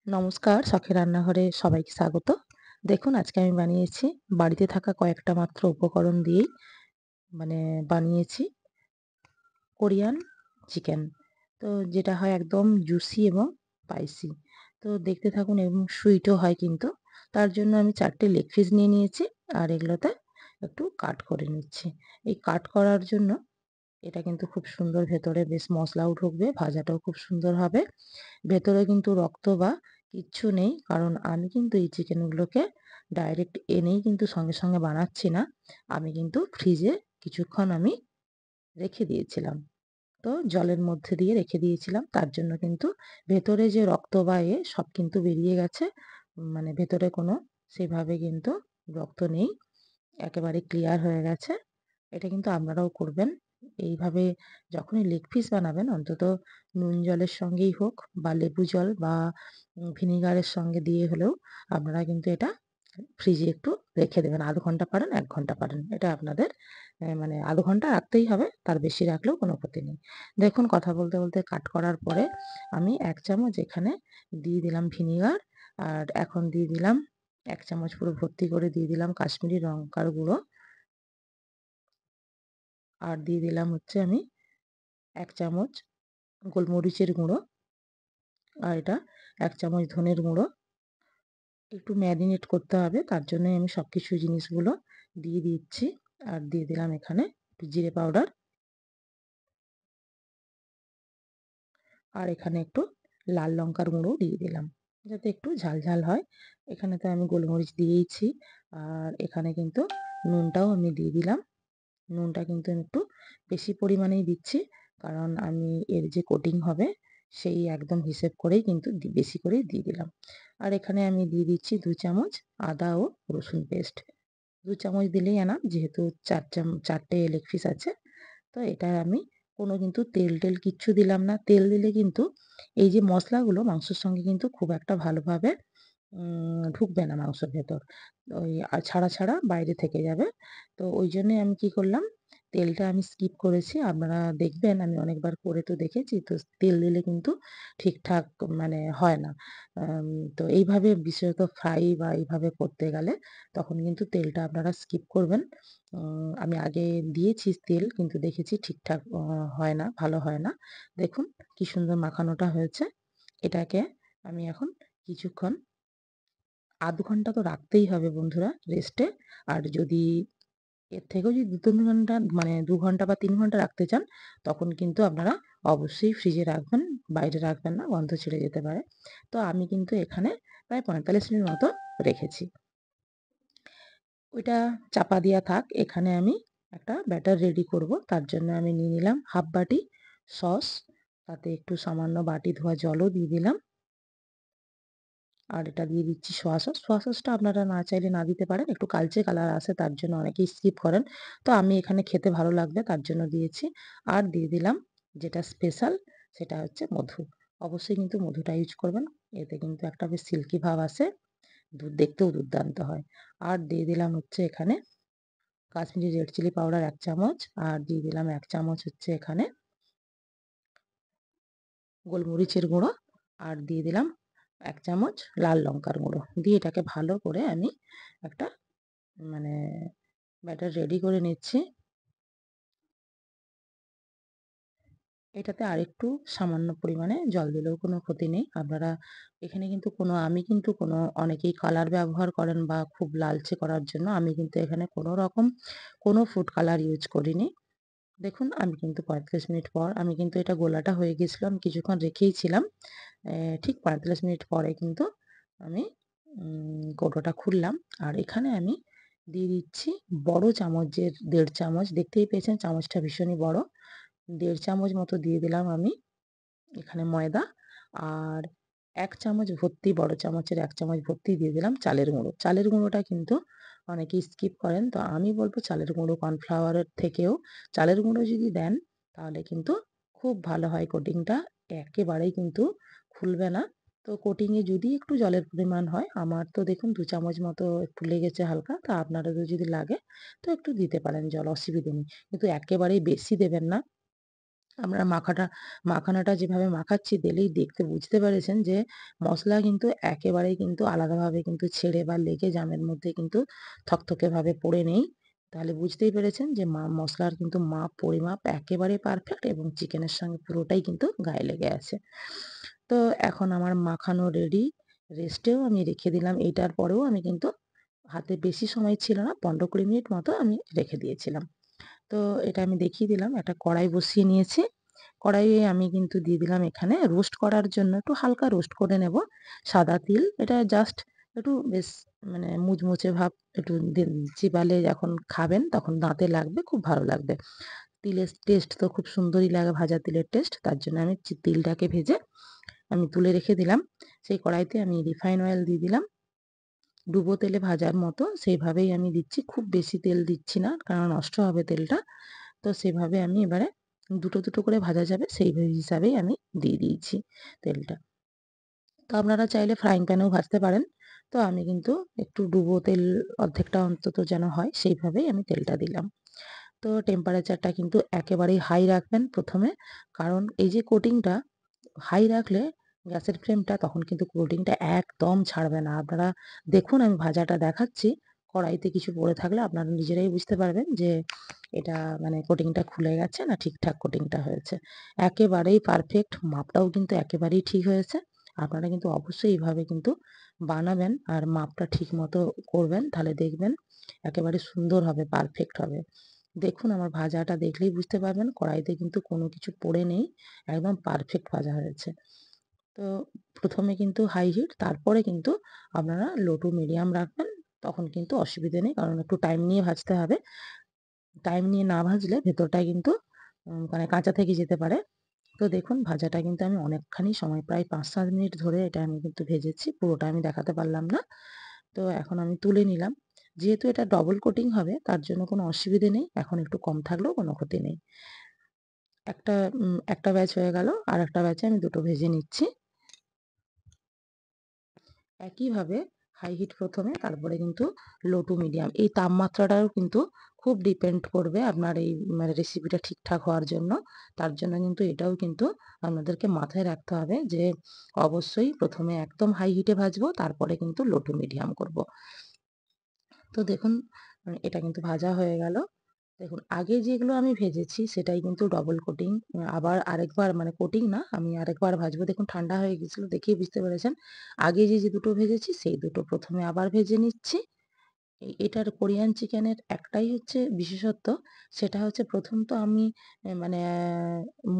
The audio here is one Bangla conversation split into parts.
নমস্কার, শখের রান্নাঘরে সবাইকে স্বাগত। দেখুন আজকে আমি বানিয়েছি বাড়িতে থাকা কয়েকটা মাত্র উপকরণ দিয়েই মানে বানিয়েছি কোরিয়ান চিকেন। তো যেটা হয় একদম জুসি এবং স্পাইসি। তো দেখতে থাকুন এবং সুইটও হয় কিন্তু। তার জন্য আমি ৪ টে লেগ পিস নিয়ে নিয়েছি আর এগুলোতে একটু কাট করে নিচ্ছি। এই কাট করার জন্য এটা কিন্তু খুব সুন্দর ভেতরে বেশ মশলাও ঢুকবে, ভাজাটাও খুব সুন্দর হবে। ভেতরে কিন্তু রক্ত বা কিচ্ছু নেই। কারণ আমি কিন্তু এই চিকেনগুলোকে ডাইরেক্ট এনেই কিন্তু সঙ্গে, সঙ্গে বানাচ্ছি না। আমি কিন্তু ফ্রিজে কিছুক্ষণ আমি রেখে দিয়েছিলাম। তো জলের মধ্যে দিয়ে রেখে দিয়েছিলাম। তার জন্য কিন্তু ভেতরে যে রক্ত বা সব কিন্তু বেরিয়ে গেছে। মানে ভেতরে কোনো সেভাবে কিন্তু রক্ত নেই। একেবারে ক্লিয়ার হয়ে গেছে। এটা কিন্তু আপনারাও করবেন। এইভাবে যখনই লেগ পিস বানাবেন অন্তত নুন জলের সঙ্গেই হোক বা লেবু জল বা ভিনিগারের সঙ্গে দিয়ে হলেও আপনারা কিন্তু এটা ফ্রিজে একটু রেখে দেবেন। ০.৫ ঘন্টা পারেন, ১ ঘন্টা পারেন। এটা আপনাদের মানে ০.৫ ঘন্টা রাখতেই হবে। তার বেশি রাখলেও কোনো ক্ষতি নেই। দেখুন কথা বলতে, বলতে কাট করার পরে আমি ১ চামচ এখানে দিয়ে দিলাম ভিনিগার। আর এখন দিয়ে দিলাম ১ চামচ পুরো ভর্তি করে দিয়ে দিলাম কাশ্মীরি লঙ্কার গুঁড়ো। আর দিয়ে দিলাম হচ্ছে আমি ১ চামচ গোলমরিচের গুঁড়ো। আর এটা ১ চামচ ধনের গুঁড়ো। একটু ম্যারিনেট করতে হবে তার জন্যই আমি সবকিছু জিনিসগুলো দিয়ে দিচ্ছি। আর দিয়ে দিলাম এখানে একটু জিরে পাউডার। আর এখানে একটু লাল লঙ্কার গুঁড়োও দিয়ে দিলাম। যাতে একটু ঝাল, ঝাল হয়। এখানে তো আমি গোলমরিচ দিয়েইছি। আর এখানে কিন্তু নুনটাও আমি দিয়ে দিলাম। নুনটা কিন্তু আমি একটু বেশি পরিমাণেই দিচ্ছি। কারণ আমি এর যে কোটিং হবে সেই একদম হিসেব করেই কিন্তু বেশি করেই দিয়ে দিলাম। আর এখানে আমি দিয়ে দিচ্ছি ২ চামচ আদা ও রসুন পেস্ট। ২ চামচ দিলেই এনাফ যেহেতু ৪ টে লেগ পিস আছে। তো এটা আমি কোনো কিন্তু তেল-টেল কিচ্ছু দিলাম না। তেল দিলে কিন্তু এই যে মশলাগুলো মাংসের সঙ্গে কিন্তু খুব একটা ভালোভাবে ঢুকবে না মাংসের ভেতর। ওই ছাড়া, ছাড়া বাইরে থেকে যাবে। তো ওইজন্যে আমি কি করলাম, তেলটা আমি স্কিপ করেছি। আপনারা দেখবেন আমি অনেকবার করে তো দেখেছি। তো তেল দিলে কিন্তু ঠিকঠাক মানে হয় না। আম তো এইভাবে বিশেষত ফ্রাই বা এইভাবে করতে গেলে তখন কিন্তু তেলটা আপনারা স্কিপ করবেন। আমি আগে দিয়েছি তেল কিন্তু দেখেছি ঠিকঠাক হয় না, ভালো হয় না। দেখুন কি সুন্দর মাখানোটা হয়েছে। এটাকে আমি এখন কিছুক্ষণ ০.৫ ঘন্টা তো রাখতেই হবে বন্ধুরা রেস্টে। আর যদি এর থেকেও যদি ২-৩ ঘন্টা মানে ২ ঘন্টা বা ৩ ঘন্টা রাখতে চান, তখন কিন্তু আপনারা অবশ্যই ফ্রিজে রাখবেন, বাইরে রাখবেন না, গন্ধ ছেড়ে যেতে পারে। তো আমি কিন্তু এখানে প্রায় ৪৫ মিনিট মতো রেখেছি। ওইটা চাপা দেয়া থাক। এখানে আমি একটা ব্যাটার রেডি করব। তার জন্য আমি নিয়ে নিলাম ১/২ বাটি সস, তাতে একটু সামান্য বাটি ধোয়া জলও দিয়ে দিলাম। আর এটা দিয়ে দিচ্ছি সোয়া সস। সোয়া সসটা আপনারা না চাইলে না দিতে পারেন। একটু কালচে কালার আসে তার জন্য অনেকেই স্কিপ করেন। তো আমি এখানে খেতে ভালো লাগবে তার জন্য দিয়েছি। আর দিয়ে দিলাম যেটা স্পেশাল সেটা হচ্ছে মধু। অবশ্যই কিন্তু মধুটা ইউজ করবেন। এতে কিন্তু একটা বেশ সিল্কি ভাব আসে। দেখতেও দুর্দান্ত হয়। আর দিয়ে দিলাম হচ্ছে এখানে কাশ্মীরি রেড চিলি পাউডার ১ চামচ। আর দিয়ে দিলাম ১ চামচ হচ্ছে এখানে গোলমরিচের গুঁড়ো। আর দিয়ে দিলাম ১ চামচ লাল লঙ্কার গুঁড়ো। দিয়ে এটাকে ভালো করে আমি একটা মানে ব্যাটার রেডি করে নিচ্ছি। এটাতে আরেকটু সামান্য পরিমাণে জল দিলেও কোনো ক্ষতি নেই। আপনারা এখানে কিন্তু আমি কিন্তু অনেকেই কালার ব্যবহার করেন বা খুব লালচে করার জন্য। আমি কিন্তু এখানে কোনো রকম কোনো ফুড কালার ইউজ করিনি। দেখুন আমি কিন্তু ৩৫ মিনিট পর আমি কিন্তু এটা গোলাটা হয়ে গেছিল। আমি কিছুক্ষণ রেখেই ছিলাম। ঠিক ৪৫ মিনিট পরে কিন্তু আমি কৌটোটা খুললাম। আর এখানে আমি দিয়ে দিচ্ছি বড় চামচের ১.৫ চামচ। দেখতেই পেয়েছেন চামচটা ভীষণই বড়। ১.৫ চামচ মতো দিয়ে দিলাম আমি এখানে ময়দা। আর ১ চামচ ভর্তি বড় চামচের ১ চামচ ভর্তি দিয়ে দিলাম চালের গুঁড়ো। চালের গুঁড়োটা কিন্তু অনেকেই স্কিপ করেন। তো আমি বলব চালের গুঁড়ো কর্নফ্লাওয়ারের থেকেও চালের গুঁড়ো যদি দেন তাহলে কিন্তু খুব ভালো হয় কোটিংটা। একেবারেই কিন্তু খুলবে না। তো কোটিংয়ে যদি একটু জলের পরিমাণ হয়, আমার তো দেখুন ২ চামচ মতো একটু লেগেছে হালকা। তা আপনাদেরও যদি লাগে তো একটু দিতে পারেন জল, অসুবিধে নেই। কিন্তু একেবারেই বেশি দেবেন না। আমরা মাখানাটা যেভাবে মাখাচ্ছি দিলেই দেখতে বুঝতে পেরেছেন যে মসলা কিন্তু একেবারেই কিন্তু আলাদাভাবে কিন্তু ছেড়ে বা লেগে জামের মধ্যে কিন্তু থকথকে ভাবে পড়ে নেই। তাহলে বুঝতেই পেরেছেন যে মসলার কিন্তু পরিমাপ একেবারে পারফেক্ট এবং চিকেনের সঙ্গে পুরোটাই কিন্তু গায়ে লেগে আছে। তো এখন আমার মাখানো রেডি। রেস্টেও আমি রেখে দিলাম। এইটার পরেও আমি কিন্তু হাতে বেশি সময় ছিল না, ১৫-২০ মিনিট মতো আমি রেখে দিয়েছিলাম। তো এটা আমি দেখিয়ে দিলাম। একটা কড়াই বসিয়ে নিয়েছি। কড়াইয়ে আমি কিন্তু দিয়ে দিলাম এখানে রোস্ট করার জন্য একটু হালকা রোস্ট করে নেব সাদা তিল। এটা জাস্ট একটু বেশ মানে মুচমুচে ভাব একটু চিবালে যখন খাবেন তখন দাঁতে লাগবে, খুব ভালো লাগবে। তিলের টেস্ট তো খুব সুন্দরই লাগে, ভাজা তিলের টেস্ট। তার জন্য আমি তিলটাকে ভেজে আমি তুলে রেখে দিলাম। সেই কড়াইতে আমি রিফাইন অয়েল দিয়ে দিলাম। ডুবো তেলে ভাজার মতো সেইভাবেই আমি দিচ্ছি। খুব বেশি তেল দিচ্ছি না, কারণ নষ্ট হবে তেলটা। তো সেভাবে আমি এবারে দুটো করে ভাজা যাবে সেই হিসাবেই আমি দিয়ে দিয়েছি তেলটা। তো আপনারা চাইলে ফ্রাইং প্যানেও ভাজতে পারেন। তো আমি কিন্তু একটু ডুবো তেল অর্ধেকটা অন্তত যেন হয় সেইভাবেই আমি তেলটা দিলাম। তো টেম্পারেচারটা কিন্তু একেবারেই হাই রাখবেন প্রথমে, কারণ এই যে কোটিংটা হাই রাখলে গ্যাসের ফ্লেমটা তখন কিন্তু কোটিংটা একদম ছাড়বে না। আপনারা দেখুন আমি ভাজাটা দেখাচ্ছি, কড়াইতে কিছু পড়ে থাকলে আপনারা নিজেরাই বুঝতে পারবেন যে এটা মানে কোটিংটা খুলে গেছে না ঠিকঠাক কোটিংটা হয়েছে। একেবারেই পারফেক্ট, মাপটাও কিন্তু একেবারেই ঠিক হয়েছে। আপনারা কিন্তু অবশ্যই এইভাবে কিন্তু বানাবেন আর মাপটা ঠিক মতো করবেন, তাহলে দেখবেন একেবারে সুন্দর হবে, পারফেক্ট হবে। দেখুন আমার ভাজাটা দেখলেই বুঝতে পারবেন কড়াইতে কিন্তু কোনো কিছু পড়ে নেই, একদম পারফেক্ট ভাজা হয়েছে। তো প্রথমে কিন্তু হাই হিট, তারপরে কিন্তু আপনারা লো টু মিডিয়াম রাখবেন, তখন কিন্তু অসুবিধে নেই, কারণ একটু টাইম নিয়ে ভাজতে হবে। টাইম নিয়ে না ভাজলে ভেতরটা কিন্তু মানে কাঁচা থেকে যেতে পারে। তো দেখুন ভাজাটা কিন্তু আমি অনেকখানি সময় প্রায় ৫-৭ মিনিট ধরে এটা আমি কিন্তু ভেজেছি, পুরোটা আমি দেখাতে পারলাম না। তো এখন আমি তুলে নিলাম। যেহেতু এটা ডবল কোটিং হবে তার জন্য কোনো অসুবিধে নেই, এখন একটু কম থাকলেও কোনো ক্ষতি নেই। একটা ব্যাচ হয়ে গেল, আরেকটা ব্যাচে আমি দুটো ভেজে নিচ্ছি। একইভাবে হাই হিট প্রথমে, তারপরে কিন্তু লো টু মিডিয়াম, এই তাপমাত্রাটাও কিন্তু খুব ডিপেন্ড করবে আপনার এই মানে রেসিপিটা ঠিকঠাক হওয়ার জন্য। তার জন্য কিন্তু এটাও কিন্তু আপনাদেরকে মাথায় রাখতে হবে যে অবশ্যই প্রথমে একদম হাই হিটে ভাজবো, তারপরে কিন্তু লো টু মিডিয়াম করব। তো দেখুন এটা কিন্তু ভাজা হয়ে গেল। দেখুন আগে যেগুলো আমি ভেজেছি সেটাই কিন্তু ডবল কোটিং, আবার আরেকবার মানে কোটিং না, আমি আরেকবার ভাজবো। দেখুন ঠান্ডা হয়ে গেছিল দেখেই বুঝতে পেরেছেন। আগে যে দুটো ভেজেছি সেই দুটো প্রথমে আবার ভেজে নিচ্ছি। এটার কোরিয়ান চিকেনের একটাই হচ্ছে বিশেষত্ব, সেটা হচ্ছে প্রথম তো আমি মানে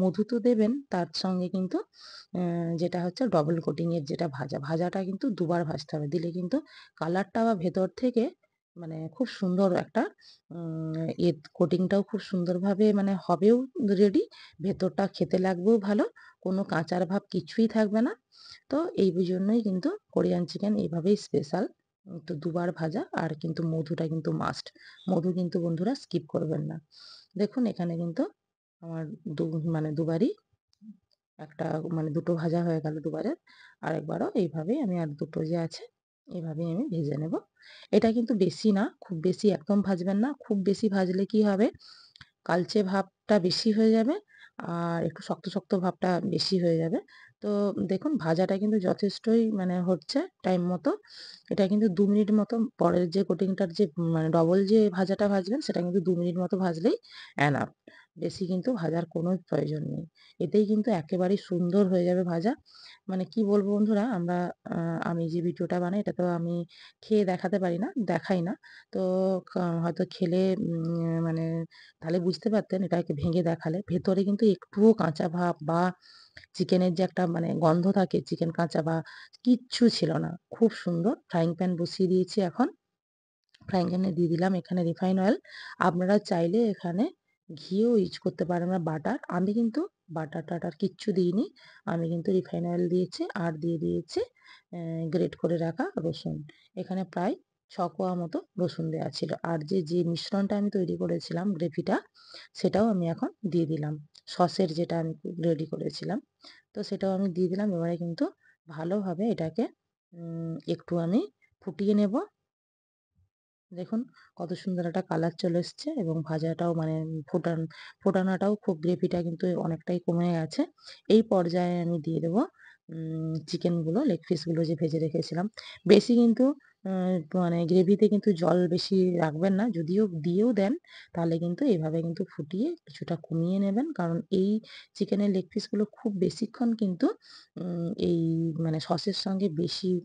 মধু তো দেবেন তার সঙ্গে কিন্তু যেটা হচ্ছে ডবল কোটিং এর যেটা ভাজাটা কিন্তু দুবার ভাজতে হবে, দিলে কিন্তু কালারটা বা ভেতর থেকে মানে খুব সুন্দর একটা কোটিংটাও খুব সুন্দরভাবে মানে হবেও রেডি, ভেতরটা খেতে লাগবেও ভালো, কোনো কাঁচার ভাব কিছুই থাকবে না। তো এই জন্যই কিন্তু কোরিয়ান চিকেন এইভাবেই স্পেশাল। তো দুবার ভাজা, আর কিন্তু মধুটা কিন্তু মাস্ট। মধু কিন্তু বন্ধুরা স্কিপ করবেন না। দেখুন এখানে কিন্তু আমার দু মানে দুবারই একটা মানে দুটো ভাজা হয়ে গেল দুবারের। আরেকবারও এইভাবেই আমি আর দুটো যে আছে এভাবেই আমি ভেজে নেব। এটা কিন্তু বেশি না, খুব বেশি একদম ভাজবেন না। খুব বেশি ভাজলে কি হবে, কালচে ভাবটা বেশি হয়ে যাবে আর একটু শক্ত ভাবটা বেশি হয়ে যাবে। তো দেখুন ভাজাটা কিন্তু যথেষ্টই মানে হচ্ছে টাইম মতো। এটা কিন্তু ২ মিনিট মতো, পরের যে কোটিংটার যে মানে ডবল যে ভাজাটা ভাজবেন সেটা কিন্তু ২ মিনিট মতো ভাজলেই এনাফ। বেশি কিন্তু ভাজার কোনো প্রয়োজন নেই। এতেই কিন্তু একেবারেই সুন্দর হয়ে যাবে ভাজা। মানে কি বলবো বন্ধুরা, আমি যে ভিডিওটা বানাই এটা তো আমি খেয়ে দেখাতে পারি না, দেখাই না। তো হয়তো খেলে মানে তাহলে বুঝতে পারতেন, এটাকে ভেঙে দেখালে ভেতরে কিন্তু একটুও কাঁচা ভাব বা চিকেনের যে একটা মানে গন্ধ থাকে চিকেন কাঁচা বা কিচ্ছু ছিল না, খুব সুন্দর। ফ্রাইং প্যান বসিয়ে দিয়েছি এখন, ফ্রাইং প্যানে দিয়ে দিলাম এখানে রিফাইন অয়েল। আপনারা চাইলে এখানে ঘিও ইউজ করতে পারেন বা বাটার, আমি কিন্তু বাটার টাটার কিচ্ছু দিইনি। আমি কিন্তু রিফাইন অয়েল দিয়েছি আর দিয়ে দিয়েছি গ্রেট করে রাখা রসুন। এখানে প্রায় ৬ কোয়া মতো রসুন দেওয়া ছিল। আর যে মিশ্রণটা আমি তৈরি করেছিলাম গ্রেভিটা, সেটাও আমি এখন দিয়ে দিলাম। সসের যেটা আমি রেডি করেছিলাম, তো সেটাও আমি দিয়ে দিলাম। এবারে কিন্তু ভালোভাবে এটাকে একটু আমি ফুটিয়ে নেব। দেখুন কত সুন্দর একটা কালার চলে এসছে এবং ভাজাটাও মানে ফোটানোটাও খুব গ্রেভিটা কিন্তু অনেকটাই কমে গেছে। এই পর্যায়ে আমি দিয়ে দেবো চিকেনগুলো, লেগ পিসগুলো যে ভেজে রেখেছিলাম। বেশি কিন্তু আ মানে গ্রেভিতে কিন্তু জল বেশি রাখবেন না। যদিও দিয়েও দেন তাহলে কিন্তু এভাবে কিন্তু ফুটিয়ে কিছুটা কমিয়ে নেবেন। কারণ এই চিকেনের লেগ পিসগুলো খুব বেশিক্ষণ কিন্তু এই মানে সসের সঙ্গে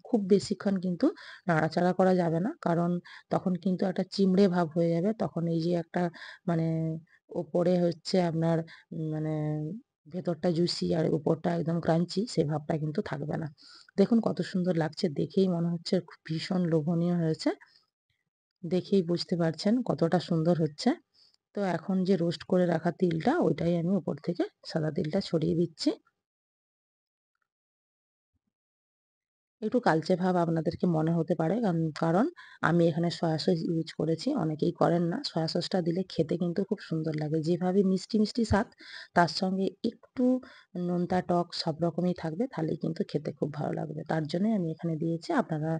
খুব বেশিক্ষণ কিন্তু নাড়াচাড়া করা যাবে না। কারণ তখন কিন্তু একটা চিমড়ে ভাব হয়ে যাবে। তখন এই যে একটা মানে ওপরে হচ্ছে আপনার মানে ভেতরটা জুসি আর উপরটা একদম ক্রাঞ্চি সে ভাবটা কিন্তু থাকবে না। দেখুন কত সুন্দর লাগছে। দেখেই মনে হচ্ছে খুব ভীষণ লোভনীয় হয়েছে। দেখেই বুঝতে পারছেন কতটা সুন্দর হচ্ছে। তো এখন যে রোস্ট করে রাখা তিলটা ওইটাই আমি উপর থেকে সাদা তিলটা ছড়িয়ে দিচ্ছি। একটু কালচে ভাব আপনাদেরকে মনে হতে পারে। কারণ আমি এখানে সয়া সস ইউজ করেছি। অনেকেই করেন না। সয়া সসটা দিলে খেতে কিন্তু খুব সুন্দর লাগে। যেভাবে মিষ্টি, মিষ্টি স্বাদ তার সঙ্গে একটু নোনতা টক সব রকমই থাকবে। তাহলেই কিন্তু খেতে খুব ভালো লাগবে। তার জন্যই আমি এখানে দিয়েছি। আপনারা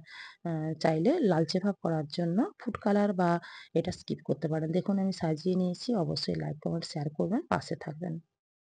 আ চাইলে লালচে ভাব করার জন্য ফুড কালার বা এটা স্কিপ করতে পারেন। দেখুন আমি সাজিয়ে নিয়েছি। অবশ্যই লাইক, কমেন্ট, শেয়ার করবেন। পাশে থাকবেন।